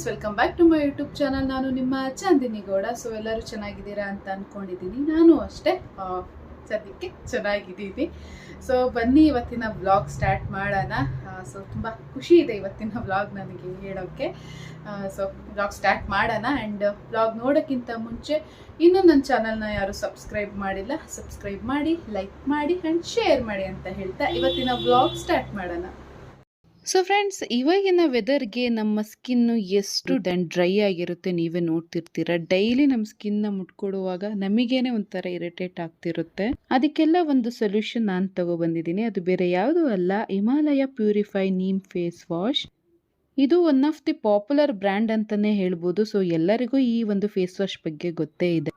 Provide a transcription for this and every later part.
Welcome back to my YouTube channel. ನಾನು ನಿಮ್ಮ Chandni Gowda. So ಎಲ್ಲರೂ ಚೆನ್ನಾಗಿದ್ದೀರಾ ಅಂತ ಅಂದ್ಕೊಂಡಿದ್ದೀನಿ. ನಾನು ಅಷ್ಟೇ ಸದ್ಯಕ್ಕೆ ಚೆನ್ನಾಗಿದ್ದೀನಿ. ಸೊ ಬನ್ನಿ ಇವತ್ತಿನ ವ್ಲಾಗ್ ಸ್ಟಾರ್ಟ್ ಮಾಡೋಣ. ಸೊ ತುಂಬ ಖುಷಿ ಇದೆ ಇವತ್ತಿನ ವ್ಲಾಗ್ ನನಗೆ ಹೇಳೋಕ್ಕೆ. ಸೊ ವ್ಲಾಗ್ ಸ್ಟಾರ್ಟ್ ಮಾಡೋಣ. ಆ್ಯಂಡ್ ವ್ಲಾಗ್ ನೋಡೋಕ್ಕಿಂತ ಮುಂಚೆ ಇನ್ನೂ ನನ್ನ ಚಾನಲ್ನ ಯಾರು ಸಬ್ಸ್ಕ್ರೈಬ್ ಮಾಡಿಲ್ಲ, ಸಬ್ಸ್ಕ್ರೈಬ್ ಮಾಡಿ, ಲೈಕ್ ಮಾಡಿ ಆ್ಯಂಡ್ ಶೇರ್ ಮಾಡಿ ಅಂತ ಹೇಳ್ತಾ ಇವತ್ತಿನ ವ್ಲಾಗ್ ಸ್ಟಾರ್ಟ್ ಮಾಡೋಣ. ಸೊ ಫ್ರೆಂಡ್ಸ್, ಇವಾಗಿನ ವೆದರ್ಗೆ ನಮ್ಮ ಸ್ಕಿನ್ನು ಎಷ್ಟು ಡ್ರೈ ಆಗಿರುತ್ತೆ ನೀವೇ ನೋಡ್ತಿರ್ತೀರ. ಡೈಲಿ ನಮ್ಮ ಸ್ಕಿನ್ನ ಮುಟ್ಕೊಡುವಾಗ ನಮಗೇನೆ ಒಂಥರ ಇರಿಟೇಟ್ ಆಗ್ತಿರುತ್ತೆ. ಅದಕ್ಕೆಲ್ಲ ಒಂದು ಸೊಲ್ಯೂಷನ್ ನಾನು ತಗೊಬಂದಿದ್ದೀನಿ. ಅದು ಬೇರೆ ಯಾವುದೂ ಅಲ್ಲ, Himalaya purify neem face wash. ಇದು one of the popular brand ಅಂತಲೇ ಹೇಳ್ಬೋದು. ಸೊ ಎಲ್ಲರಿಗೂ ಈ ಒಂದು ಫೇಸ್ ವಾಶ್ ಬಗ್ಗೆ ಗೊತ್ತೇ ಇದೆ.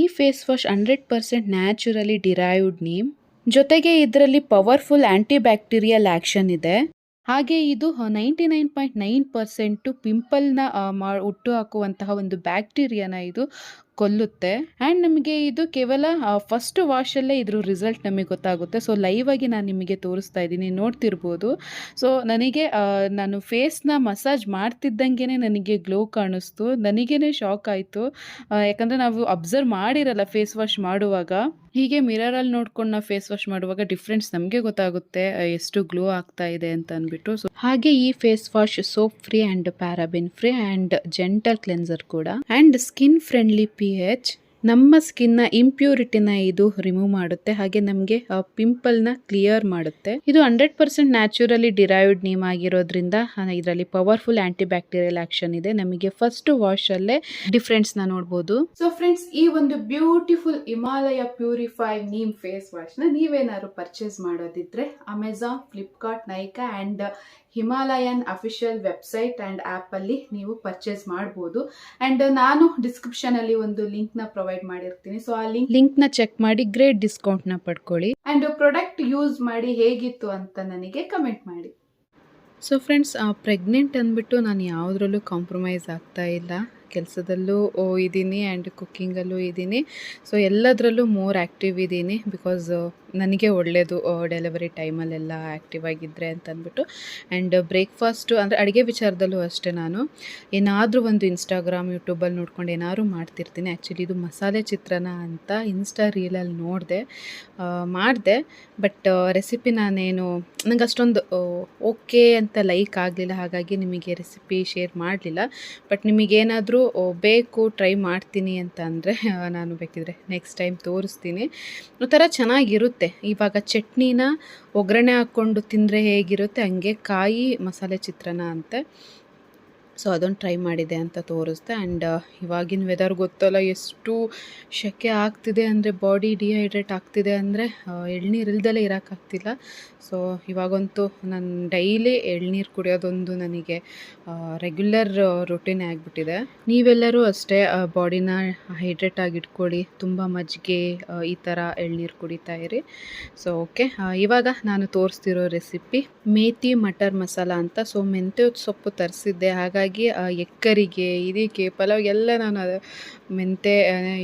ಈ face wash 100% naturally derived neem, ಜೊತೆಗೆ ಇದರಲ್ಲಿ ಪವರ್ಫುಲ್ ಆಂಟಿ ಬ್ಯಾಕ್ಟೀರಿಯಲ್ ಆಕ್ಷನ್ ಇದೆ. ಹಾಗೆ ಇದು 99.9% ಪಿಂಪಲ್ನ ಹುಟ್ಟು ಹಾಕುವಂತಹ ಒಂದು ಬ್ಯಾಕ್ಟೀರಿಯಾನ ಇದು ಕೊಲ್ಲುತ್ತೆ. ಆ್ಯಂಡ್ ನಮಗೆ ಇದು ಕೇವಲ ಫಸ್ಟ್ ವಾಶಲ್ಲೇ ಇದ್ರ ರಿಸಲ್ಟ್ ನಮಗೆ ಗೊತ್ತಾಗುತ್ತೆ. ಸೊ ಲೈವ್ ಆಗಿ ನಾನು ನಿಮಗೆ ತೋರಿಸ್ತಾ ಇದ್ದೀನಿ, ನೋಡ್ತಿರ್ಬೋದು. ಸೊ ನನಗೆ ನಾನು ಫೇಸ್ನ ಮಸಾಜ್ ಮಾಡ್ತಿದ್ದಂಗೆ ನನಗೆ ಗ್ಲೋ ಕಾಣಿಸ್ತು. ನನಗೇ ಶಾಕ್ ಆಯಿತು. ಯಾಕಂದರೆ ನಾವು ಅಬ್ಸರ್ವ್ ಮಾಡಿರಲ್ಲ ಫೇಸ್ ವಾಶ್ ಮಾಡುವಾಗ. ಹೀಗೆ ಮಿರರಲ್ಲಿ ನೋಡ್ಕೊಂಡು ನಾವು ಫೇಸ್ ವಾಶ್ ಮಾಡುವಾಗ ಡಿಫ್ರೆನ್ಸ್ ನಮಗೆ ಗೊತ್ತಾಗುತ್ತೆ ಎಷ್ಟು ಗ್ಲೋ ಆಗ್ತಾ ಇದೆ ಅಂತ ಅಂದ್ಬಿಟ್ಟು. ಸೊ ಹಾಗೆ ಈ face wash soap free and paraben free and gentle cleanser ಕೂಡ, ಆ್ಯಂಡ್ ಸ್ಕಿನ್ ಫ್ರೆಂಡ್ಲಿ pH. ನಮ್ಮ ಸ್ಕಿನ್ನ ಇಂಪ್ಯೂರಿಟಿನ ಇದು ರಿಮೂವ್ ಮಾಡುತ್ತೆ. ಹಾಗೆ ನಮಗೆ ಪಿಂಪಲ್ನ ಕ್ಲಿಯರ್ ಮಾಡುತ್ತೆ. ಇದು 100% ನ್ಯಾಚುರಲಿ ಡಿರೈವ್ಡ್ ನೀಮ್ ಆಗಿರೋದ್ರಿಂದ ಇದರಲ್ಲಿ ಪವರ್ಫುಲ್ ಆಂಟಿ ಬ್ಯಾಕ್ಟೀರಿಯಲ್ ಆಕ್ಷನ್ ಇದೆ. ನಮಗೆ ಫಸ್ಟ್ ವಾಶ್ ಅಲ್ಲೇ ಡಿಫ್ರೆನ್ಸ್ ನ ನೋಡಬಹುದು. ಸೊ ಫ್ರೆಂಡ್ಸ್, ಈ ಒಂದು beautiful Himalaya purify neem face wash ನ ನೀವೇನಾದ್ರು ಪರ್ಚೇಸ್ ಮಾಡೋದಿದ್ರೆ Amazon, Flipkart, Nykaa and Himalayan official website and app ಅಲ್ಲಿ ನೀವು ಪರ್ಚೇಸ್ ಮಾಡಬಹುದು. ಅಂಡ್ ನಾನು ಡಿಸ್ಕ್ರಿಪ್ಷನ್ ಅಲ್ಲಿ ಒಂದು ಲಿಂಕ್ ನ ಪ್ರೊವೈಡ್ ಮಾಡಿರ್ತೀನಿ. ಸೊ ಆ ಲಿಂಕ್ ನ ಚೆಕ್ ಮಾಡಿ ಗ್ರೇಟ್ ಡಿಸ್ಕೌಂಟ್ ನ ಪಡ್ಕೊಳ್ಳಿ. ಅಂಡ್ ಪ್ರಾಡಕ್ಟ್ ಯೂಸ್ ಮಾಡಿ ಹೇಗಿತ್ತು ಅಂತ ನನಗೆ ಕಮೆಂಟ್ ಮಾಡಿ. ಸೊ ಫ್ರೆಂಡ್ಸ್, ಪ್ರೆಗ್ನೆಂಟ್ ಅಂದ್ಬಿಟ್ಟು ನಾನು ಯಾವುದ್ರಲ್ಲೂ ಕಾಂಪ್ರಮೈಸ್ ಆಗ್ತಾ ಇಲ್ಲ. ಕೆಲಸದಲ್ಲೂ ಇದ್ದೀನಿ ಆ್ಯಂಡ್ ಕುಕ್ಕಿಂಗಲ್ಲೂ ಇದ್ದೀನಿ. ಸೊ ಎಲ್ಲದರಲ್ಲೂ ಮೋರ್ ಆ್ಯಕ್ಟಿವ್ ಇದ್ದೀನಿ. ಬಿಕಾಸ್ ನನಗೆ ಒಳ್ಳೆಯದು ಡೆಲಿವರಿ ಟೈಮಲ್ಲೆಲ್ಲ ಆ್ಯಕ್ಟಿವ್ ಆಗಿದ್ದರೆ ಅಂತ ಅಂದ್ಬಿಟ್ಟು. ಆ್ಯಂಡ್ ಬ್ರೇಕ್ಫಾಸ್ಟು ಅಂದರೆ ಅಡುಗೆ ವಿಚಾರದಲ್ಲೂ ಅಷ್ಟೇ, ನಾನು ಏನಾದರೂ ಒಂದು ಇನ್ಸ್ಟಾಗ್ರಾಮ್, ಯೂಟ್ಯೂಬಲ್ಲಿ ನೋಡ್ಕೊಂಡು ಏನಾದರೂ ಮಾಡ್ತಿರ್ತೀನಿ. ಆ್ಯಕ್ಚುಲಿ ಇದು ಮಸಾಲೆ ಚಿತ್ರಾನ್ನ ಅಂತ ಇನ್ಸ್ಟಾ ರೀಲಲ್ಲಿ ಮಾಡಿದೆ. ಬಟ್ ರೆಸಿಪಿ ನಾನೇನು ನಂಗೆ ಅಷ್ಟೊಂದು ಓಕೆ ಅಂತ ಲೈಕ್ ಆಗಲಿಲ್ಲ. ಹಾಗಾಗಿ ನಿಮಗೆ ರೆಸಿಪಿ ಶೇರ್ ಮಾಡಲಿಲ್ಲ. ಬಟ್ ನಿಮಗೇನಾದರೂ ಬೇಕು ಟ್ರೈ ಮಾಡ್ತೀನಿ ಅಂತ ಅಂದರೆ ನಾನು ಬೇಕಿದ್ರೆ ನೆಕ್ಸ್ಟ್ ಟೈಮ್ ತೋರಿಸ್ತೀನಿ. ಒಂಥರ ಚೆನ್ನಾಗಿರುತ್ತೆ. ಇವಾಗ ಚಟ್ನಿನ ಒಗ್ಗರಣೆ ಹಾಕ್ಕೊಂಡು ತಿಂದರೆ ಹೇಗಿರುತ್ತೆ ಹಂಗೆ ಕಾಯಿ ಮಸಾಲೆ ಚಿತ್ರಾನ್ನ ಅಂತೆ. ಸೊ ಅದೊಂದು ಟ್ರೈ ಮಾಡಿದೆ ಅಂತ ತೋರಿಸ್ದೆ. ಆ್ಯಂಡ್ ಇವಾಗಿನ ವೆದರ್ ಗೊತ್ತಲ್ಲ ಎಷ್ಟು ಸೆಕೆ ಆಗ್ತಿದೆ ಅಂದರೆ, ಬಾಡಿ ಡಿಹೈಡ್ರೇಟ್ ಆಗ್ತಿದೆ ಅಂದರೆ ಎಳ್ನೀರು ಇಲ್ದಲೇ ಇರೋಕ್ಕಾಗ್ತಿಲ್ಲ. ಸೊ ಇವಾಗಂತೂ ನಾನು ಡೈಲಿ ಎಳ್ನೀರು ಕುಡಿಯೋದೊಂದು ನನಗೆ ರೆಗ್ಯುಲರ್ ರೂಟೀನ್ ಆಗಿಬಿಟ್ಟಿದೆ. ನೀವೆಲ್ಲರೂ ಅಷ್ಟೇ ಬಾಡಿನ ಹೈಡ್ರೇಟ್ ಆಗಿ ಇಟ್ಕೊಳ್ಳಿ. ತುಂಬ ಮಜ್ಜಿಗೆ ಈ ಥರ ಎಳ್ನೀರು ಕುಡಿತಾ ಇರಿ. ಸೊ ಓಕೆ, ಇವಾಗ ನಾನು ತೋರಿಸ್ತಿರೋ ರೆಸಿಪಿ ಮೇಥಿ ಮಟರ್ ಮಸಾಲ ಅಂತ. ಸೊ ಮೆಂತ್ಯ ಸೊಪ್ಪು ತರಿಸಿದ್ದೆ. ಹಾಗಾಗಿ ಎಕ್ಕರಿಗೆ, ಇದಕ್ಕೆ ಪಲಾವ್ಗೆಲ್ಲ ನಾನು ಮೆಂತೆ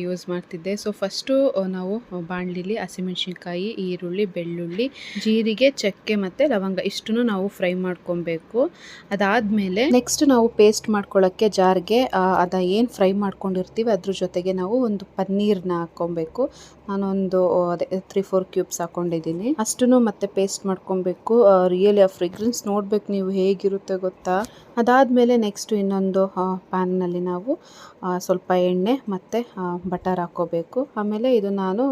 ಯೂಸ್ ಮಾಡ್ತಿದ್ದೆ. ಸೊ ಫಸ್ಟು ನಾವು ಬಾಣಲಿಲಿ ಹಸಿಮೆಣ್ಸಿನ್ಕಾಯಿ, ಈರುಳ್ಳಿ, ಬೆಳ್ಳುಳ್ಳಿ, ಜೀರಿಗೆ, ಚಕ್ಕೆ ಮತ್ತು ಲವಂಗ ಇಷ್ಟನ್ನು ನಾವು ಫ್ರೈ ಮಾಡ್ಕೊಬೇಕು. ಅದಾದಮೇಲೆ ನೆಕ್ಸ್ಟ್ ನಾವು ಪೇಸ್ಟ್ ಮಾಡ್ಕೊಳ್ಳೋಕ್ಕೆ ಜಾರ್ಗೆ ಏನು ಫ್ರೈ ಮಾಡ್ಕೊಂಡಿರ್ತೀವಿ ಅದ್ರ ಜೊತೆಗೆ ನಾವು ಒಂದು ಪನ್ನೀರ್ನ ಹಾಕ್ಕೊಬೇಕು. ನಾನೊಂದು 3-4 ಕ್ಯೂಬ್ಸ್ ಹಾಕ್ಕೊಂಡಿದ್ದೀನಿ. ಅಷ್ಟನ್ನು ಮತ್ತೆ ಪೇಸ್ಟ್ ಮಾಡ್ಕೊಬೇಕು. ರಿಯಲಿ ಆ ಫ್ರೇಗ್ರೆನ್ಸ್ ನೋಡಬೇಕು ನೀವು, ಹೇಗಿರುತ್ತೆ ಗೊತ್ತಾ. ಅದಾದಮೇಲೆ ನೆಕ್ಸ್ಟು ಇನ್ನೊಂದು ಪ್ಯಾನ್ನಲ್ಲಿ ನಾವು ಸ್ವಲ್ಪ ಎಣ್ಣೆ ಮತ್ತು ಬಟರ್ ಹಾಕ್ಕೋಬೇಕು. ಆಮೇಲೆ ಇದು ನಾನು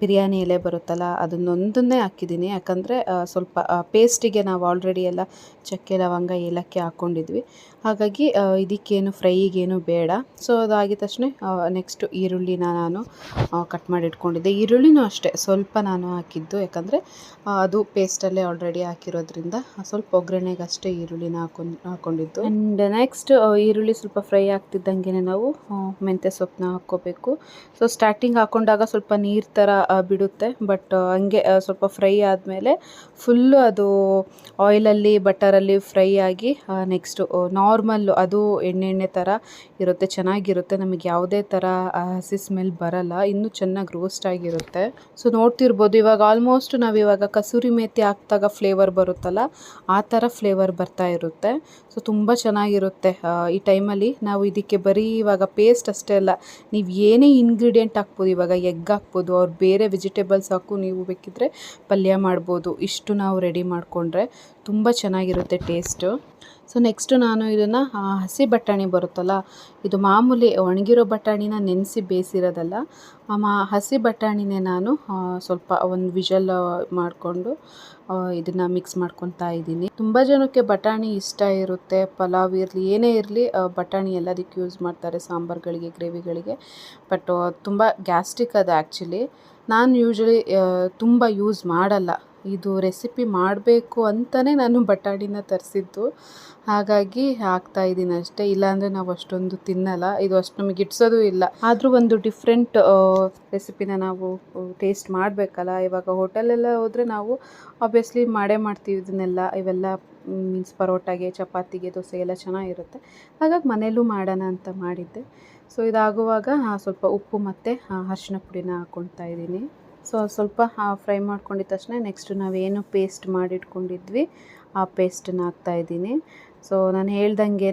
ಬಿರಿಯಾನಿ ಎಲೆ ಬರುತ್ತಲ್ಲ ಅದನ್ನೊಂದನ್ನೇ ಹಾಕಿದ್ದೀನಿ. ಯಾಕಂದರೆ ಸ್ವಲ್ಪ ಪೇಸ್ಟಿಗೆ ನಾವು ಆಲ್ರೆಡಿ ಎಲ್ಲ ಚಕ್ಕೆ, ಲವಂಗ, ಏಲಕ್ಕಿ ಹಾಕ್ಕೊಂಡಿದ್ವಿ. ಹಾಗಾಗಿ ಇದಕ್ಕೇನು ಫ್ರೈಗೇನು ಬೇಡ. ಸೊ ಅದಾಗಿದ ತಕ್ಷಣ ನೆಕ್ಸ್ಟು ಈರುಳ್ಳಿನ ನಾನು ಕಟ್ ಮಾಡಿ ಇಟ್ಕೊಂಡಿದ್ದೆ. ಈರುಳ್ಳಿನೂ ಅಷ್ಟೇ ಸ್ವಲ್ಪ ನಾನು ಹಾಕಿದ್ದು, ಯಾಕಂದರೆ ಅದು ಪೇಸ್ಟಲ್ಲೇ ಆಲ್ರೆಡಿ ಹಾಕಿರೋದ್ರಿಂದ ಸ್ವಲ್ಪ ಒಗ್ಗರಣೆಗೆ ಅಷ್ಟೇ ಈರುಳ್ಳಿನ ಹಾಕ್ಕೊಂಡಿದ್ದು. ಆ್ಯಂಡ್ ನೆಕ್ಸ್ಟ್ ಈರುಳ್ಳಿ ಸ್ವಲ್ಪ ಫ್ರೈ ಆಗ್ತಿದ್ದಂಗೆ ನಾವು ಮೆಂತ್ಯ ಸೊಪ್ಪನ್ನ ಹಾಕ್ಕೋಬೇಕು. ಸೊ ಸ್ಟಾರ್ಟಿಂಗ್ ಹಾಕ್ಕೊಂಡಾಗ ಸ್ವಲ್ಪ ನೀರು ಥರ ಬಿಡುತ್ತೆ. ಬಟ್ ಹಂಗೆ ಸ್ವಲ್ಪ ಫ್ರೈ ಆದಮೇಲೆ ಫುಲ್ಲು ಅದು ಆಯಿಲಲ್ಲಿ, ಬಟರಲ್ಲಿ ಫ್ರೈ ಆಗಿ ನೆಕ್ಸ್ಟು ನಾರ್ಮಲ್ಲು ಅದು ಎಣ್ಣೆ ಥರ ಇರುತ್ತೆ, ಚೆನ್ನಾಗಿರುತ್ತೆ. ನಮಗೆ ಯಾವುದೇ ಥರ ಹಸಿ ಸ್ಮೆಲ್ ಬರಲ್ಲ, ಇನ್ನೂ ಚೆನ್ನಾಗಿ ರೋಸ್ಟ್ ಆಗಿರುತ್ತೆ. ಸೊ ನೋಡ್ತಿರ್ಬೋದು ಇವಾಗ ಆಲ್ಮೋಸ್ಟ್ ನಾವಿವಾಗ ಕಸೂರಿ ಮೇಥಿ ಹಾಕಿದಾಗ ಫ್ಲೇವರ್ ಬರುತ್ತಲ್ಲ, ಆ ಥರ ಫ್ಲೇವರ್ ಬರ್ತಾ ಇರುತ್ತೆ. ಸೊ ತುಂಬ ಚೆನ್ನಾಗಿರುತ್ತೆ. ಈ ಟೈಮಲ್ಲಿ ನಾವು ಇದಕ್ಕೆ ಬರೀ ಇವಾಗ ಪೇಸ್ಟ್ ಅಷ್ಟೇ ಅಲ್ಲ, ನೀವು ಏನೇ ಇಂಗ್ರೀಡಿಯೆಂಟ್ ಹಾಕ್ಬೋದು. ಇವಾಗ ಎಗ್ ಹಾಕ್ಬೋದು, ಅವ್ರು ಬೇರೆ ವೆಜಿಟೇಬಲ್ಸ್ ಹಾಕು ನೀವು ಬೇಕಿದ್ರೆ ಪಲ್ಯ ಮಾಡ್ಬೋದು. ಇಷ್ಟು ನಾವು ರೆಡಿ ಮಾಡಿಕೊಂಡ್ರೆ ತುಂಬ ಚೆನ್ನಾಗಿರುತ್ತೆ ಟೇಸ್ಟು. ಸೊ ನೆಕ್ಸ್ಟು ನಾನು ಇದನ್ನು ಹಸಿ ಬಟಾಣಿ ಬರುತ್ತಲ್ಲ, ಇದು ಮಾಮೂಲಿ ಒಣಗಿರೋ ಬಟಾಣಿನ ನೆನೆಸಿ ಬೇಯಿಸಿರೋದಲ್ಲ, ಹಸಿ ಬಟಾಣಿನೇ ನಾನು ಸ್ವಲ್ಪ ಒಂದು ವಿಷಲ್ ಮಾಡಿಕೊಂಡು ಇದನ್ನು ಮಿಕ್ಸ್ ಮಾಡ್ಕೊತಾ ಇದ್ದೀನಿ. ತುಂಬ ಜನಕ್ಕೆ ಬಟಾಣಿ ಇಷ್ಟ ಇರುತ್ತೆ, ಪಲಾವ್ ಇರಲಿ ಏನೇ ಇರಲಿ ಬಟಾಣಿ ಎಲ್ಲದಕ್ಕೆ ಯೂಸ್ ಮಾಡ್ತಾರೆ, ಸಾಂಬಾರುಗಳಿಗೆ, ಗ್ರೇವಿಗಳಿಗೆ. ಬಟ್ ತುಂಬ ಗ್ಯಾಸ್ಟ್ರಿಕ್ ಅದು ಆ್ಯಕ್ಚುಲಿ. ನಾನು ಯೂಶ್ವಲಿ ತುಂಬ ಯೂಸ್ ಮಾಡಲ್ಲ. ಇದು ರೆಸಿಪಿ ಮಾಡಬೇಕು ಅಂತಲೇ ನಾನು ಬಟಾಣಿನ ತರಿಸಿದ್ದು, ಹಾಗಾಗಿ ಹಾಕ್ತಾಯಿದ್ದೀನಿ ಅಷ್ಟೇ. ಇಲ್ಲಾಂದರೆ ನಾವು ಅಷ್ಟೊಂದು ತಿನ್ನಲ್ಲ, ಇದು ಅಷ್ಟು ನಮಗೆ ಇಡ್ಸೋದು ಇಲ್ಲ. ಆದರೂ ಒಂದು ಡಿಫ್ರೆಂಟ್ ರೆಸಿಪಿನ ನಾವು ಟೇಸ್ಟ್ ಮಾಡಬೇಕಲ್ಲ. ಇವಾಗ ಹೋಟೆಲೆಲ್ಲ ಹೋದರೆ ನಾವು ಆಬ್ವಿಯಸ್ಲಿ ಮಾಡೇ ಮಾಡ್ತೀವಿ ಇದನ್ನೆಲ್ಲ, ಇವೆಲ್ಲ ಮೀನ್ಸ್ ಪರೋಟಾಗೆ, ಚಪಾತಿಗೆ, ದೋಸೆಗೆಲ್ಲ ಚೆನ್ನಾಗಿರುತ್ತೆ. ಹಾಗಾಗಿ ಮನೇಲೂ ಮಾಡೋಣ ಅಂತ ಮಾಡಿದ್ದೆ. ಸೊ ಇದಾಗುವಾಗ ಸ್ವಲ್ಪ ಉಪ್ಪು ಮತ್ತು ಅರಿಶಿನ ಪುಡಿನ ಹಾಕ್ಕೊಳ್ತಾ ಇದ್ದೀನಿ. ಸೊ ಸ್ವಲ್ಪ ಫ್ರೈ ಮಾಡ್ಕೊಂಡಿದ್ದ ತಕ್ಷಣ ನೆಕ್ಸ್ಟು ನಾವೇನು ಪೇಸ್ಟ್ ಮಾಡಿಟ್ಕೊಂಡಿದ್ವಿ ಆ ಪೇಸ್ಟನ್ನು ಹಾಕ್ತಾಯಿದ್ದೀನಿ. ಸೊ ನಾನು ಹೇಳ್ದಂಗೆ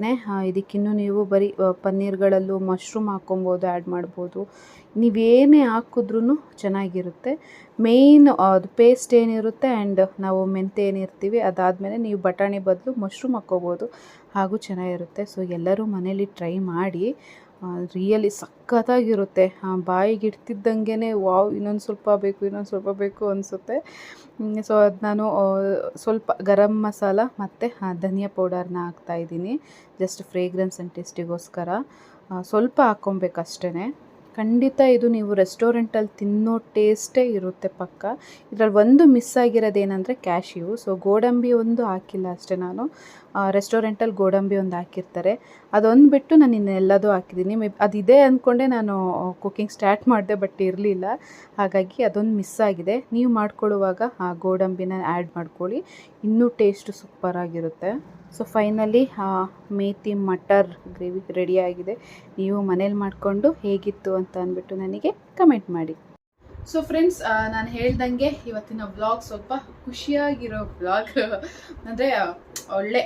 ಇದಕ್ಕಿನ್ನೂ ನೀವು ಬರೀ ಪನ್ನೀರ್ಗಳಲ್ಲೂ ಮಶ್ರೂಮ್ ಹಾಕ್ಕೊಬೋದು, ಆ್ಯಡ್ ಮಾಡ್ಬೋದು. ನೀವೇನೇ ಹಾಕಿದ್ರೂ ಚೆನ್ನಾಗಿರುತ್ತೆ. ಮೇಯ್ನ್ ಅದು ಪೇಸ್ಟ್ ಏನಿರುತ್ತೆ ಆ್ಯಂಡ್ ನಾವು ಮೆಂತೆ ಏನಿರ್ತೀವಿ ಅದಾದಮೇಲೆ ನೀವು ಬಟಾಣಿ ಬದಲು ಮಶ್ರೂಮ್ ಹಾಕ್ಕೋಬೋದು, ಹಾಗೂ ಚೆನ್ನಾಗಿರುತ್ತೆ. ಸೊ ಎಲ್ಲರೂ ಮನೇಲಿ ಟ್ರೈ ಮಾಡಿ, ರಿಯಲಿ ಸಖತ್ತಾಗಿರುತ್ತೆ. ಬಾಯಿಗೆ ಇಡ್ತಿದ್ದಂಗೆ ವಾವ್ ಇನ್ನೊಂದು ಸ್ವಲ್ಪ ಬೇಕು ಅನಿಸುತ್ತೆ. ಸೊ ಅದು ನಾನು ಸ್ವಲ್ಪ ಗರಂ ಮಸಾಲ ಮತ್ತು ಧನಿಯಾ ಪೌಡರ್ನ ಹಾಕ್ತಾಯಿದ್ದೀನಿ, ಜಸ್ಟ್ ಫ್ರೇಗ್ರೆನ್ಸ್ ಆ್ಯಂಡ್ ಟೇಸ್ಟಿಗೋಸ್ಕರ. ಸ್ವಲ್ಪ ಹಾಕ್ಕೊಬೇಕು ಅಷ್ಟೇ. ಖಂಡಿತ ಇದು ನೀವು ರೆಸ್ಟೋರೆಂಟಲ್ಲಿ ತಿನ್ನೋ ಟೇಸ್ಟೇ ಇರುತ್ತೆ ಪಕ್ಕ. ಇದರಲ್ಲಿ ಒಂದು ಮಿಸ್ ಆಗಿರೋದೇನೆಂದರೆ ಕ್ಯಾಶ್ಯೂ. ಸೊ ಗೋಡಂಬಿ ಒಂದು ಹಾಕಿಲ್ಲ ಅಷ್ಟೇ ನಾನು. ರೆಸ್ಟೋರೆಂಟಲ್ಲಿ ಗೋಡಂಬಿ ಒಂದು ಹಾಕಿರ್ತಾರೆ, ಅದೊಂದು ಬಿಟ್ಟು ನಾನು ಇನ್ನೆಲ್ಲದೂ ಹಾಕಿದ್ದೀನಿ. ಅದಿದೆ ಅಂದ್ಕೊಂಡೆ ನಾನು ಕುಕ್ಕಿಂಗ್ ಸ್ಟಾರ್ಟ್ ಮಾಡಿದೆ, ಬಟ್ ಇರಲಿಲ್ಲ, ಹಾಗಾಗಿ ಅದೊಂದು ಮಿಸ್ ಆಗಿದೆ. ನೀವು ಮಾಡ್ಕೊಳ್ಳುವಾಗ ಆ ಗೋಡಂಬಿನ ಆ್ಯಡ್ ಮಾಡ್ಕೊಳ್ಳಿ, ಇನ್ನೂ ಟೇಸ್ಟು ಸೂಪರಾಗಿರುತ್ತೆ. So finally methi matar gravy ರೆಡಿಯಾಗಿದೆ. ನೀವು ಮನೇಲಿ ಮಾಡಿಕೊಂಡು ಹೇಗಿತ್ತು ಅಂತ ಅಂದ್ಬಿಟ್ಟು ನನಗೆ ಕಮೆಂಟ್ ಮಾಡಿ. ಸೊ ಫ್ರೆಂಡ್ಸ್, ನಾನು ಹೇಳ್ದಂಗೆ ಇವತ್ತಿನ ವ್ಲಾಗ್ ಸ್ವಲ್ಪ ಖುಷಿಯಾಗಿರೋ ವ್ಲಾಗ್, ಅಂದರೆ ಒಳ್ಳೆ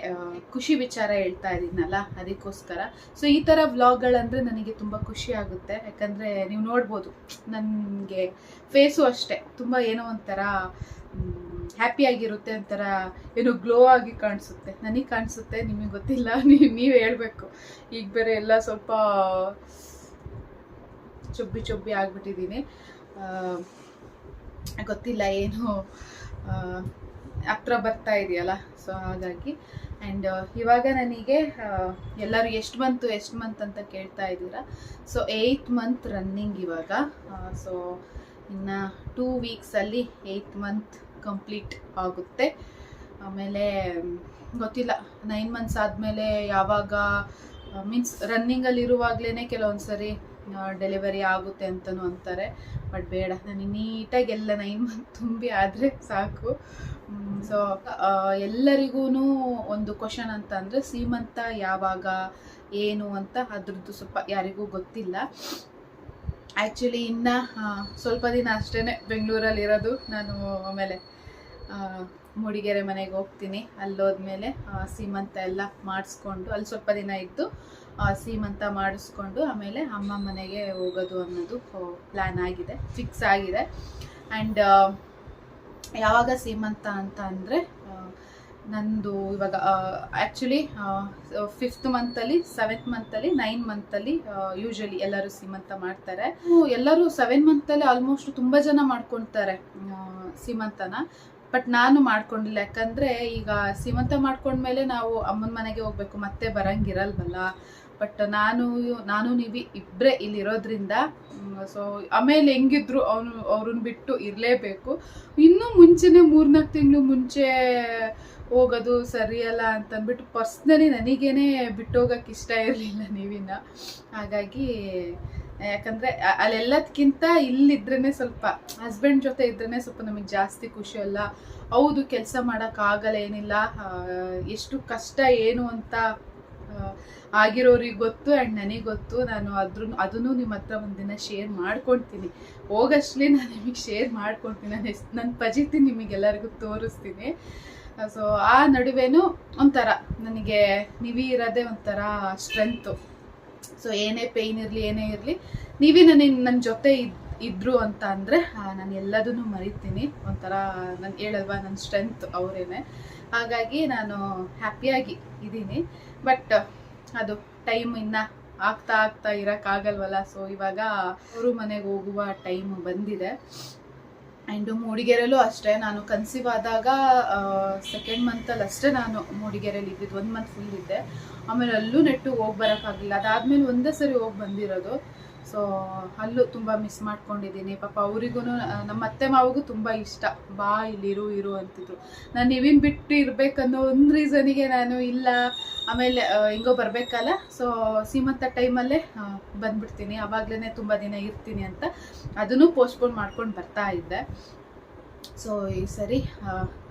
ಖುಷಿ ವಿಚಾರ ಹೇಳ್ತಾ ಇದ್ದೀನಲ್ಲ, ಅದಕ್ಕೋಸ್ಕರ. ಸೊ ಈ ಥರ ವ್ಲಾಗ್ಗಳಂದರೆ ನನಗೆ ತುಂಬ ಖುಷಿ ಆಗುತ್ತೆ. ಯಾಕಂದರೆ ನೀವು ನೋಡ್ಬೋದು ನನಗೆ ಫೇಸು ಅಷ್ಟೇ ತುಂಬ ಏನೋ ಒಂಥರ ಹ್ಯಾಪಿಯಾಗಿರುತ್ತೆ, ಒಂಥರ ಏನೋ ಗ್ಲೋ ಆಗಿ ಕಾಣಿಸುತ್ತೆ. ನನಗೆ ಕಾಣಿಸುತ್ತೆ, ನಿಮಗೆ ಗೊತ್ತಿಲ್ಲ, ನೀವು ಹೇಳಬೇಕು. ಈಗ ಬೇರೆ ಎಲ್ಲ ಸ್ವಲ್ಪ ಚೊಬ್ಬಿ ಆಗಿಬಿಟ್ಟಿದ್ದೀನಿ, ಗೊತ್ತಿಲ್ಲ ಏನು ಹತ್ರ ಬರ್ತಾ ಇದೆಯಲ್ಲ, ಸೊ ಹಾಗಾಗಿ. ಆ್ಯಂಡ್ ಇವಾಗ ನನಗೆ ಎಲ್ಲರೂ ಎಷ್ಟು ಮಂತ್ ಅಂತ ಕೇಳ್ತಾ ಇದ್ದೀರಾ. ಸೊ 8th ಮಂತ್ ರನ್ನಿಂಗ್ ಇವಾಗ. ಸೊ ಇನ್ನು 2 ವೀಕ್ಸಲ್ಲಿ 8th ಮಂತ್ ಕಂಪ್ಲೀಟ್ ಆಗುತ್ತೆ. ಆಮೇಲೆ ಗೊತ್ತಿಲ್ಲ 9 ಮಂತ್ಸ್ ಆದಮೇಲೆ ಯಾವಾಗ, ಮೀನ್ಸ್ ರನ್ನಿಂಗಲ್ಲಿರುವಾಗಲೇ ಕೆಲವೊಂದು ಸರಿ ಡೆಲಿವರಿ ಆಗುತ್ತೆ ಅಂತಲೂ ಅಂತಾರೆ. ಬಟ್ ಬೇಡ, ನನಗೆ ನೀಟಾಗಿ ಎಲ್ಲ 9 ಮಂತ್ ತುಂಬಿ ಆದರೆ ಸಾಕು. ಸೊ ಎಲ್ಲರಿಗೂ ಒಂದು ಕ್ವಶನ್ ಅಂತ ಅಂದರೆ ಸೀಮಂತ ಯಾವಾಗ ಏನು ಅಂತ, ಅದ್ರದ್ದು ಸ್ವಲ್ಪ ಯಾರಿಗೂ ಗೊತ್ತಿಲ್ಲ. ಆ್ಯಕ್ಚುಲಿ ಇನ್ನು ಸ್ವಲ್ಪ ದಿನ ಅಷ್ಟೇ ಬೆಂಗಳೂರಲ್ಲಿರೋದು ನಾನು. ಆಮೇಲೆ ಮೂಡಿಗೆರೆ ಮನೆಗೆ ಹೋಗ್ತೀನಿ. ಅಲ್ಲೋದ್ಮೇಲೆ ಸೀಮಂತ ಎಲ್ಲ ಮಾಡಿಸ್ಕೊಂಡು ಅಲ್ಲಿ ಸ್ವಲ್ಪ ದಿನ ಇದ್ದು ಸೀಮಂತ ಮಾಡಿಸ್ಕೊಂಡು ಆಮೇಲೆ ಅಮ್ಮ ಮನೆಗೆ ಹೋಗೋದು ಅನ್ನೋದು ಪ್ಲ್ಯಾನ್ ಆಗಿದೆ, ಫಿಕ್ಸ್ ಆಗಿದೆ. ಆ್ಯಂಡ್ ಯಾವಾಗ ಸೀಮಂತ ಅಂತ ಅಂದರೆ ನಂದು ಇವಾಗ ಆ್ಯಕ್ಚುಲಿ 5th ಮಂತಲ್ಲಿ, 7th ಮಂತಲ್ಲಿ, 9 ಮಂತಲ್ಲಿ ಯೂಶ್ವಲಿ ಎಲ್ಲರೂ ಸೀಮಂತ ಮಾಡ್ತಾರೆ. ಎಲ್ಲರೂ 7 ಮಂತಲ್ಲಿ ಆಲ್ಮೋಸ್ಟ್ ತುಂಬ ಜನ ಮಾಡ್ಕೊಳ್ತಾರೆ ಸೀಮಂತನ. ಬಟ್ ನಾನು ಮಾಡ್ಕೊಂಡಿಲ್ಲ, ಯಾಕಂದರೆ ಈಗ ಸೀಮಂತ ಮಾಡ್ಕೊಂಡ್ಮೇಲೆ ನಾವು ಅಮ್ಮನ ಮನೆಗೆ ಹೋಗ್ಬೇಕು, ಮತ್ತೆ ಬರಂಗಿರಲ್ವಲ್ಲ. ಬಟ್ ನಾನು ನೀವು ಇಬ್ಬರೇ ಇಲ್ಲಿರೋದ್ರಿಂದ, ಸೊ ಆಮೇಲೆ ಹೆಂಗಿದ್ರು ಅವ್ರನ್ನ ಬಿಟ್ಟು ಇರಲೇಬೇಕು. ಇನ್ನೂ ಮುಂಚೆನೇ 3-4 ತಿಂಗಳು ಮುಂಚೆ ಹೋಗೋದು ಸರಿಯಲ್ಲ ಅಂತಂದ್ಬಿಟ್ಟು ಪರ್ಸ್ನಲಿ ನನಗೇನೆ ಬಿಟ್ಟೋಗಕ್ಕೆ ಇಷ್ಟ ಇರಲಿಲ್ಲ ನೀವಿನ. ಹಾಗಾಗಿ ಯಾಕಂದರೆ ಅಲ್ಲೆಲ್ಲದಕ್ಕಿಂತ ಇಲ್ಲಿದ್ರೇ ಸ್ವಲ್ಪ, ಹಸ್ಬೆಂಡ್ ಜೊತೆ ಇದ್ರೇ ಸ್ವಲ್ಪ ನಮಗೆ ಜಾಸ್ತಿ ಖುಷಿ ಅಲ್ಲ. ಹೌದು, ಕೆಲಸ ಮಾಡೋಕ್ಕಾಗಲ್ಲ, ಏನಿಲ್ಲ, ಎಷ್ಟು ಕಷ್ಟ ಏನು ಅಂತ ಆಗಿರೋರಿಗೆ ಗೊತ್ತು ಆ್ಯಂಡ್ ನನಗೆ ಗೊತ್ತು. ನಾನು ಅದನ್ನು ನಿಮ್ಮ ಹತ್ರ ಒಂದಿನ ಶೇರ್ ಮಾಡ್ಕೊಳ್ತೀನಿ. ಹೋಗಷ್ಟೇ ನಾನು ನಿಮಗೆ ಶೇರ್ ಮಾಡ್ಕೊಳ್ತೀನಿ. ನನ್ನ ಪಜಿತಿ ನಿಮಗೆಲ್ಲರಿಗೂ ತೋರಿಸ್ತೀನಿ. ಸೊ ಆ ನಡುವೆನೂ ಒಂಥರ ನನಗೆ ನೀವೇ ಇರೋದೇ ಒಂಥರ ಸ್ಟ್ರೆಂತು. ಸೊ ಏನೇ ಪೇಯ್ನ್ ಇರಲಿ ಏನೇ ಇರಲಿ ನೀವೇ ನನ್ನ ಜೊತೆ ಇದ್ರು ಅಂತ ಅಂದರೆ ನಾನು ಎಲ್ಲದನ್ನು ಮರಿತೀನಿ. ಒಂಥರ ನಾನು ಹೇಳಲ್ವಾ, ನನ್ನ ಸ್ಟ್ರೆಂತ್ ಅವರೇನೆ. ಹಾಗಾಗಿ ನಾನು ಹ್ಯಾಪಿಯಾಗಿ ಇದ್ದೀನಿ. ಬಟ್ ಅದು ಟೈಮ್ ಇನ್ನು ಆಗ್ತಾ ಇರೋಕ್ಕಾಗಲ್ವಲ್ಲ. ಸೊ ಇವಾಗ ಅವರು ಮನೆಗೆ ಹೋಗುವ ಟೈಮ್ ಬಂದಿದೆ. ಆ್ಯಂಡ್ ಮೂಡಿಗೆರೆಯಲ್ಲೂ ಅಷ್ಟೇ, ನಾನು ಕನ್ಸೀವ್ ಆದಾಗ 2nd ಮಂತಲ್ಲಿ ಅಷ್ಟೇ ನಾನು ಮೂಡಿಗೆರೆಯಲ್ಲಿ ಇದ್ದಿದ್ದು. 1 ಮಂತ್ ಫುಲ್ ಇದ್ದೆ. ಆಮೇಲೆ ಅಲ್ಲೂ ನೆಟ್ಟು ಹೋಗಿ ಬರೋಕ್ಕಾಗಲಿಲ್ಲ. ಅದಾದಮೇಲೆ ಒಂದೇ ಸರಿ ಹೋಗಿ ಬಂದಿರೋದು. ಸೊ ಅಲ್ಲೂ ತುಂಬ ಮಿಸ್ ಮಾಡ್ಕೊಂಡಿದ್ದೀನಿ. ಪಾಪ ಅವರಿಗೂ ನಮ್ಮ ಅತ್ತೆ ಮಾವಿಗೂ ತುಂಬ ಇಷ್ಟ. ಬಾ ಇಲ್ಲಿ ಇರು ಅಂತಿದ್ರು. ನಾನು ನೀವಿನ್ ಬಿಟ್ಟು ಇರಬೇಕನ್ನೋ ಒಂದು ರೀಸನಿಗೆ ನಾನು ಇಲ್ಲ, ಆಮೇಲೆ ಹಿಂಗೋ ಬರಬೇಕಲ್ಲ, ಸೊ ಸೀಮಂತ ಟೈಮಲ್ಲೇ ಬಂದ್ಬಿಡ್ತೀನಿ, ಆವಾಗಲೇ ತುಂಬ ದಿನ ಇರ್ತೀನಿ ಅಂತ ಅದನ್ನು ಪೋಸ್ಟ್ಪೋನ್ ಮಾಡ್ಕೊಂಡು ಬರ್ತಾ ಇದ್ದೆ. ಸೊ ಈ ಸರಿ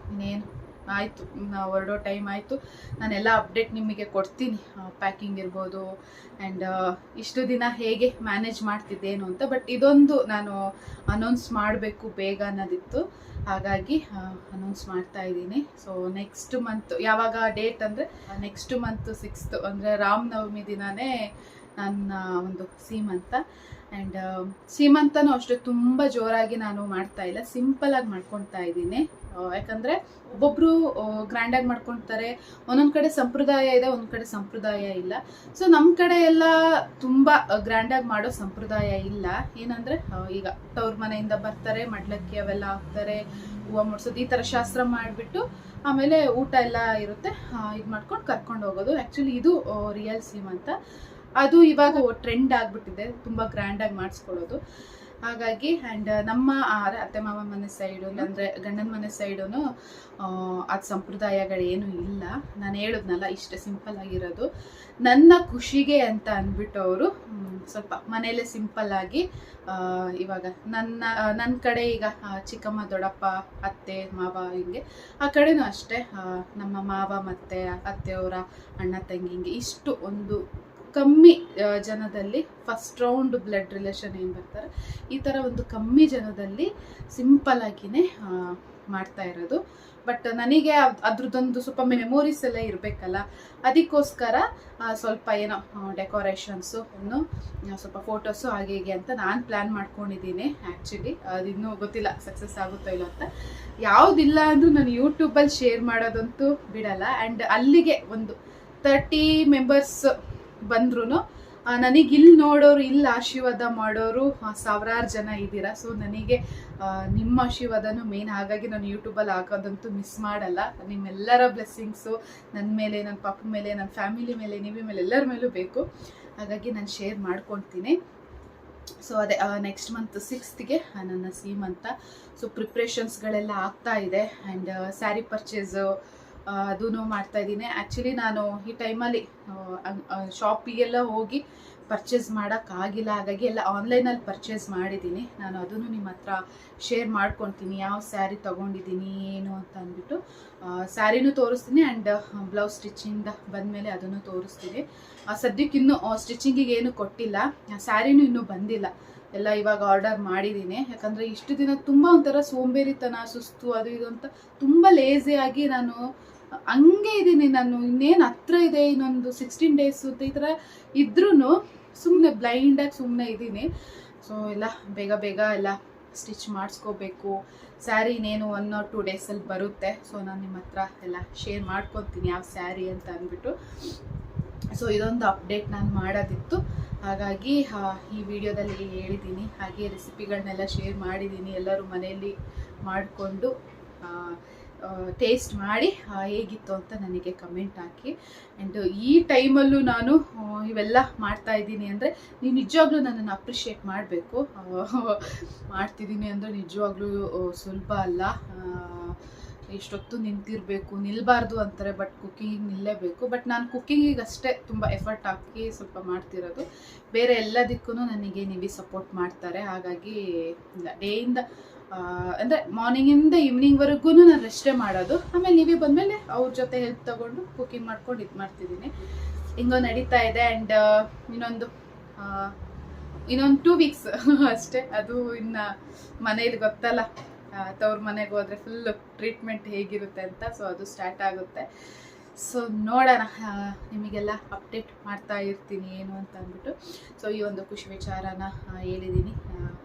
ಇನ್ನೇನು ಆಯಿತು, ಹೊರಡೋ ಟೈಮ್ ಆಯಿತು. ನಾನೆಲ್ಲ ಅಪ್ಡೇಟ್ ನಿಮಗೆ ಕೊಡ್ತೀನಿ, ಪ್ಯಾಕಿಂಗ್ ಇರ್ಬೋದು ಆ್ಯಂಡ್ ಇಷ್ಟು ದಿನ ಹೇಗೆ ಮ್ಯಾನೇಜ್ ಮಾಡ್ತಿದ್ದೇನು ಅಂತ. ಬಟ್ ಇದೊಂದು ನಾನು ಅನೌನ್ಸ್ ಮಾಡಬೇಕು ಬೇಗ ಅನ್ನೋದಿತ್ತು, ಹಾಗಾಗಿ ಅನೌನ್ಸ್ ಮಾಡ್ತಾ ಇದ್ದೀನಿ. ಸೊ ನೆಕ್ಸ್ಟ್ ಮಂತ್ ಯಾವಾಗ ಡೇಟ್ ಅಂದರೆ ನೆಕ್ಸ್ಟ್ ಮಂತ್ 6th ಅಂದರೆ ರಾಮನವಮಿ ದಿನವೇ ನನ್ನ ಒಂದು ಸೀಮಂತ. ಆ್ಯಂಡ್ ಸೀಮಂತನೂ ಅಷ್ಟೇ ತುಂಬ ಜೋರಾಗಿ ನಾನು ಮಾಡ್ತಾ ಇಲ್ಲ, ಸಿಂಪಲಾಗಿ ಮಾಡ್ಕೊತಾ ಇದ್ದೀನಿ. ಯಾಕಂದರೆ ಒಬ್ಬೊಬ್ಬರು ಗ್ರ್ಯಾಂಡಾಗಿ ಮಾಡ್ಕೊತಾರೆ, ಒಂದೊಂದು ಕಡೆ ಸಂಪ್ರದಾಯ ಇದೆ, ಒಂದು ಕಡೆ ಸಂಪ್ರದಾಯ ಇಲ್ಲ. ಸೊ ನಮ್ಮ ಕಡೆ ಎಲ್ಲ ತುಂಬ ಗ್ರ್ಯಾಂಡಾಗಿ ಮಾಡೋ ಸಂಪ್ರದಾಯ ಇಲ್ಲ. ಏನಂದರೆ ಈಗ ತವ್ರ ಮನೆಯಿಂದ ಬರ್ತಾರೆ, ಮಡ್ಲಕ್ಕಿ ಅವೆಲ್ಲ ಹಾಕ್ತಾರೆ, ಹೂವು ಮುಡ್ಸೋದು, ಈ ಥರ ಶಾಸ್ತ್ರ ಮಾಡಿಬಿಟ್ಟು ಆಮೇಲೆ ಊಟ ಎಲ್ಲ ಇರುತ್ತೆ, ಇದು ಮಾಡ್ಕೊಂಡು ಕರ್ಕೊಂಡು ಹೋಗೋದು. ಆ್ಯಕ್ಚುಲಿ ಇದು ರಿಯಲ್ ಸೀಮಂತ. ಅದು ಇವಾಗ ಟ್ರೆಂಡ್ ಆಗಿಬಿಟ್ಟಿದೆ, ತುಂಬ ಗ್ರ್ಯಾಂಡಾಗಿ ಮಾಡಿಸ್ಕೊಡೋದು. ಹಾಗಾಗಿ ಆ್ಯಂಡ್ ನಮ್ಮ ಅತ್ತೆ ಮಾವ ಮನೆ ಸೈಡು ಅಂದರೆ ಗಂಡನ ಮನೆ ಸೈಡು ಅದು ಸಂಪ್ರದಾಯಗಳೇನು ಇಲ್ಲ. ನಾನು ಹೇಳಿದ್ನಲ್ಲ, ಇಷ್ಟೇ ಸಿಂಪಲ್ ಆಗಿರೋದು. ನನ್ನ ಖುಷಿಗೆ ಅಂತ ಅಂದ್ಬಿಟ್ಟು ಅವರು ಸ್ವಲ್ಪ ಮನೆಯಲ್ಲೇ ಸಿಂಪಲ್ಲಾಗಿ ಇವಾಗ ನನ್ನ ಕಡೆ ಈಗ ಚಿಕ್ಕಮ್ಮ, ದೊಡ್ಡಪ್ಪ, ಅತ್ತೆ, ಮಾವ ಹಿಂಗೆ, ಆ ಕಡೆನೂ ಅಷ್ಟೇ ನಮ್ಮ ಮಾವ ಮತ್ತು ಅತ್ತೆಯವರ ಅಣ್ಣ ತಂಗಿ ಹಿಂಗೆ ಇಷ್ಟು ಒಂದು ಕಮ್ಮಿ ಜನದಲ್ಲಿ ಫಸ್ಟ್ ರೌಂಡ್ ಬ್ಲಡ್ ರಿಲೇಷನ್ ಏನು ಬರ್ತಾರೆ, ಈ ಥರ ಒಂದು ಕಮ್ಮಿ ಜನದಲ್ಲಿ ಸಿಂಪಲ್ಲಾಗಿಯೇ ಮಾಡ್ತಾ ಇರೋದು. ಬಟ್ ನನಗೆ ಅದ್ರದ್ದೊಂದು ಸ್ವಲ್ಪ ಮೆಮೊರೀಸ್ ಎಲ್ಲ ಇರಬೇಕಲ್ಲ, ಅದಕ್ಕೋಸ್ಕರ ಸ್ವಲ್ಪ ಏನೋ ಡೆಕೋರೇಷನ್ಸು ಸ್ವಲ್ಪ ಫೋಟೋಸು ಹಾಗೆ ಹೀಗೆ ಅಂತ ನಾನು ಪ್ಲ್ಯಾನ್ ಮಾಡ್ಕೊಂಡಿದ್ದೀನಿ. ಆ್ಯಕ್ಚುಲಿ ಅದಿನ್ನೂ ಗೊತ್ತಿಲ್ಲ ಸಕ್ಸಸ್ ಆಗುತ್ತೋ ಇಲ್ಲ ಅಂತ. ಯಾವುದಿಲ್ಲ ಅಂದರೂ ನಾನು ಯೂಟ್ಯೂಬಲ್ಲಿ ಶೇರ್ ಮಾಡೋದಂತೂ ಬಿಡಲ್ಲ. ಆ್ಯಂಡ್ ಅಲ್ಲಿಗೆ ಒಂದು 30 ಮೆಂಬರ್ಸ್ ಬಂದ್ರೂ ನನಗೆ ಇಲ್ಲಿ ನೋಡೋರು, ಇಲ್ಲಿ ಆಶೀರ್ವಾದ ಮಾಡೋರು ಸಾವಿರಾರು ಜನ ಇದ್ದೀರಾ. ಸೊ ನನಗೆ ನಿಮ್ಮ ಆಶೀರ್ವಾದನೂ ಮೇನ್. ಹಾಗಾಗಿ ನಾನು ಯೂಟ್ಯೂಬಲ್ಲಿ ಹಾಕೋದಂತೂ ಮಿಸ್ ಮಾಡಲ್ಲ. ನಿಮ್ಮೆಲ್ಲರ ಬ್ಲೆಸ್ಸಿಂಗ್ಸು ನನ್ನ ಮೇಲೆ, ನನ್ನ ಪಾಪನ ಮೇಲೆ, ನನ್ನ ಫ್ಯಾಮಿಲಿ ಮೇಲೆ, ನೀವೇ ಮೇಲೆ, ಎಲ್ಲರ ಮೇಲೂ ಬೇಕು. ಹಾಗಾಗಿ ನಾನು ಶೇರ್ ಮಾಡ್ಕೊಳ್ತೀನಿ. ಸೊ ಅದೇ ನೆಕ್ಸ್ಟ್ ಮಂತ್ 6th ನನ್ನ ಸೀಮಂತ. ಸೊ ಪ್ರಿಪ್ರೇಷನ್ಸ್ಗಳೆಲ್ಲ ಆಗ್ತಾ ಇದೆ. ಆ್ಯಂಡ್ ಸ್ಯಾರಿ ಪರ್ಚೇಸು ಅದೂ ಮಾಡ್ತಾ ಇದ್ದೀನಿ. ಆ್ಯಕ್ಚುಲಿ ನಾನು ಈ ಟೈಮಲ್ಲಿ ಶಾಪಿಗೆಲ್ಲ ಹೋಗಿ ಪರ್ಚೇಸ್ ಮಾಡೋಕ್ಕಾಗಿಲ್ಲ, ಹಾಗಾಗಿ ಎಲ್ಲ ಆನ್ಲೈನಲ್ಲಿ ಪರ್ಚೇಸ್ ಮಾಡಿದ್ದೀನಿ. ನಾನು ಅದನ್ನು ನಿಮ್ಮ ಹತ್ರ ಶೇರ್ ಮಾಡ್ಕೊತೀನಿ, ಯಾವ ಸ್ಯಾರಿ ತೊಗೊಂಡಿದ್ದೀನಿ ಏನು ಅಂತ ಅಂದ್ಬಿಟ್ಟು. ಸ್ಯಾರಿನೂ ತೋರಿಸ್ತೀನಿ ಆ್ಯಂಡ್ ಬ್ಲೌಸ್ ಸ್ಟಿಚಿಂಗ್ ಬಂದಮೇಲೆ ಅದನ್ನು ತೋರಿಸ್ತೀನಿ. ಸದ್ಯಕ್ಕೆ ಇನ್ನೂ ಸ್ಟಿಚಿಂಗಿಗೆ ಏನು ಕೊಟ್ಟಿಲ್ಲ, ಸ್ಯಾರಿನೂ ಇನ್ನೂ ಬಂದಿಲ್ಲ, ಎಲ್ಲ ಇವಾಗ ಆರ್ಡರ್ ಮಾಡಿದ್ದೀನಿ. ಯಾಕಂದರೆ ಇಷ್ಟು ದಿನ ತುಂಬ ಒಂಥರ ಸೋಂಬೇರಿತನ, ಸುಸ್ತು, ಅದು ಇದು ಅಂತ ತುಂಬ ಲೇಸಿಯಾಗಿ ನಾನು ಹಂಗೆ ಇದ್ದೀನಿ. ನಾನು ಇನ್ನೇನು ಹತ್ರ ಇದೆ, ಇನ್ನೊಂದು 16 ಡೇಸು ಅಂತ ಈ ಥರ ಇದ್ರೂ ಸುಮ್ಮನೆ ಬ್ಲೈಂಡಾಗಿ ಸುಮ್ಮನೆ ಇದ್ದೀನಿ. ಸೊ ಎಲ್ಲ ಬೇಗ ಎಲ್ಲ ಸ್ಟಿಚ್ ಮಾಡಿಸ್ಕೋಬೇಕು. ಸ್ಯಾರಿ ಇನ್ನೇನು 1 or 2 ಡೇಸಲ್ಲಿ ಬರುತ್ತೆ. ಸೊ ನಾನು ನಿಮ್ಮ ಹತ್ರ ಎಲ್ಲ ಶೇರ್ ಮಾಡ್ಕೊತೀನಿ ಯಾವ ಸ್ಯಾರಿ ಅಂತ ಅಂದ್ಬಿಟ್ಟು. ಸೊ ಇದೊಂದು ಅಪ್ಡೇಟ್ ನಾನು ಮಾಡೋದಿತ್ತು, ಹಾಗಾಗಿ ಈ ವಿಡಿಯೋದಲ್ಲಿ ಹೇಳಿದ್ದೀನಿ. ಹಾಗೆ ರೆಸಿಪಿಗಳನ್ನೆಲ್ಲ ಶೇರ್ ಮಾಡಿದ್ದೀನಿ. ಎಲ್ಲರೂ ಮನೆಯಲ್ಲಿ ಮಾಡಿಕೊಂಡು ಟೇಸ್ಟ್ ಮಾಡಿ ಹೇಗಿತ್ತು ಅಂತ ನನಗೆ ಕಮೆಂಟ್ ಹಾಕಿ. ಆ್ಯಂಡ್ ಈ ಟೈಮಲ್ಲೂ ನಾನು ಇವೆಲ್ಲ ಮಾಡ್ತಾ ಇದ್ದೀನಿ ಅಂದರೆ ನೀವು ನಿಜವಾಗ್ಲೂ ನನ್ನನ್ನು ಅಪ್ರಿಷಿಯೇಟ್ ಮಾಡಬೇಕು. ಮಾಡ್ತಿದ್ದೀನಿ ಅಂದರೆ ನಿಜವಾಗ್ಲೂ ಸುಲಭ ಅಲ್ಲ. ಇಷ್ಟೊತ್ತು ನಿಂತಿರಬೇಕು, ನಿಲ್ಲಬಾರ್ದು ಅಂತಾರೆ, ಬಟ್ ಕುಕ್ಕಿಂಗಿಗೆ ನಿಲ್ಲಲೇಬೇಕು. ಬಟ್ ನಾನು ಕುಕ್ಕಿಂಗಿಗೆ ಅಷ್ಟೇ ತುಂಬ ಎಫರ್ಟ್ ಹಾಕಿ ಸ್ವಲ್ಪ ಮಾಡ್ತಿರೋದು. ಬೇರೆ ಎಲ್ಲದಕ್ಕೂ ನನಗೆ ನೀವೇ ಸಪೋರ್ಟ್ ಮಾಡ್ತಾರೆ. ಹಾಗಾಗಿ ಡೇಯಿಂದ ಅಂದರೆ ಮಾರ್ನಿಂಗಿಂದ ಈವ್ನಿಂಗ್ವರೆಗೂ ನಾನು ರೆಸ್ಟೇ ಮಾಡೋದು. ಆಮೇಲೆ ನೀವೇ ಬಂದಮೇಲೆ ಅವ್ರ ಜೊತೆ ಹೆಲ್ಪ್ ತೊಗೊಂಡು ಕುಕ್ಕಿಂಗ್ ಮಾಡ್ಕೊಂಡು ಇದು ಮಾಡ್ತಿದ್ದೀನಿ. ಹಿಂಗೋ ನಡೀತಾ ಇದೆ. ಆ್ಯಂಡ್ ಇನ್ನೊಂದು 2 ವೀಕ್ಸ್ ಅಷ್ಟೇ. ಅದು ಇನ್ನು ಮನೇಲಿ ಗೊತ್ತಲ್ಲ, ತವ್ರ ಮನೆಗೆ ಹೋದರೆ ಫುಲ್ಲು ಟ್ರೀಟ್ಮೆಂಟ್ ಹೇಗಿರುತ್ತೆ ಅಂತ. ಸೊ ಅದು ಸ್ಟಾರ್ಟ್ ಆಗುತ್ತೆ. ಸೊ ನೋಡೋಣ, ನಿಮಗೆಲ್ಲ ಅಪ್ಡೇಟ್ ಮಾಡ್ತಾ ಇರ್ತೀನಿ ಏನು ಅಂತ ಅಂದ್ಬಿಟ್ಟು. ಸೊ ಈ ಒಂದು ಖುಷಿ ವಿಚಾರನ ಹೇಳಿದ್ದೀನಿ,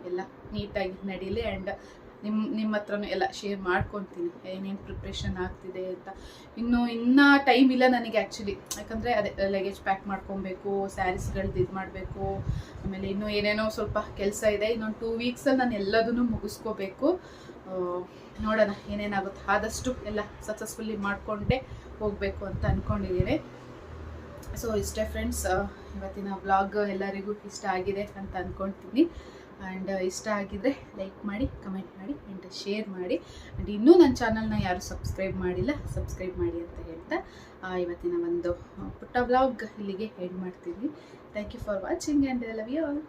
ಎಲ್ಲ ನೀಟಾಗಿ ನಡೀಲಿ. ಆ್ಯಂಡ್ ನಿಮ್ಮ ಹತ್ರನೂ ಎಲ್ಲ ಶೇರ್ ಮಾಡ್ಕೊತೀನಿ ಏನೇನು ಪ್ರಿಪ್ರೇಷನ್ ಆಗ್ತಿದೆ ಅಂತ. ಇನ್ನೂ ಟೈಮ್ ಇಲ್ಲ ನನಗೆ ಆ್ಯಕ್ಚುಲಿ, ಯಾಕಂದರೆ ಅದೇ ಲಗೇಜ್ ಪ್ಯಾಕ್ ಮಾಡ್ಕೊಬೇಕು, ಸ್ಯಾರೀಸ್ಗಳ್ದು ಇದು ಮಾಡಬೇಕು, ಆಮೇಲೆ ಇನ್ನೂ ಏನೇನೋ ಸ್ವಲ್ಪ ಕೆಲಸ ಇದೆ. ಇನ್ನೊಂದು 2 ವೀಕ್ಸಲ್ಲಿ ನಾನು ಎಲ್ಲದನ್ನು ಮುಗಿಸ್ಕೋಬೇಕು. ನೋಡೋಣ ಏನೇನಾಗುತ್ತೆ. ಆದಷ್ಟು ಎಲ್ಲ ಸಕ್ಸಸ್ಫುಲ್ಲಿ ಮಾಡಿಕೊಂಡೆ ಹೋಗಬೇಕು ಅಂತ ಅಂದ್ಕೊಂಡಿದ್ದೀನಿ. ಸೊ ಇಷ್ಟೇ ಫ್ರೆಂಡ್ಸ್, ಇವತ್ತಿನ ವ್ಲಾಗ್ ಎಲ್ಲರಿಗೂ ಇಷ್ಟ ಆಗಿದೆ ಅಂತ ಅಂದ್ಕೊಳ್ತೀನಿ. ಆ್ಯಂಡ್ ಇಷ್ಟ ಆಗಿದ್ದರೆ ಲೈಕ್ ಮಾಡಿ, ಕಮೆಂಟ್ ಮಾಡಿ, ಆ್ಯಂಡ್ ಶೇರ್ ಮಾಡಿ. ಆ್ಯಂಡ್ ಇನ್ನೂ ನನ್ನ ಚಾನಲ್ನ ಯಾರು ಸಬ್ಸ್ಕ್ರೈಬ್ ಮಾಡಿಲ್ಲ, ಸಬ್ಸ್ಕ್ರೈಬ್ ಮಾಡಿ ಅಂತ ಹೇಳ್ತಾ ಇವತ್ತಿನ ಒಂದು ಪುಟ್ಟ ವ್ಲಾಗ್ ಇಲ್ಲಿಗೆ ಎಂಡ್ ಮಾಡ್ತೀನಿ. Thank you for watching and I love you all.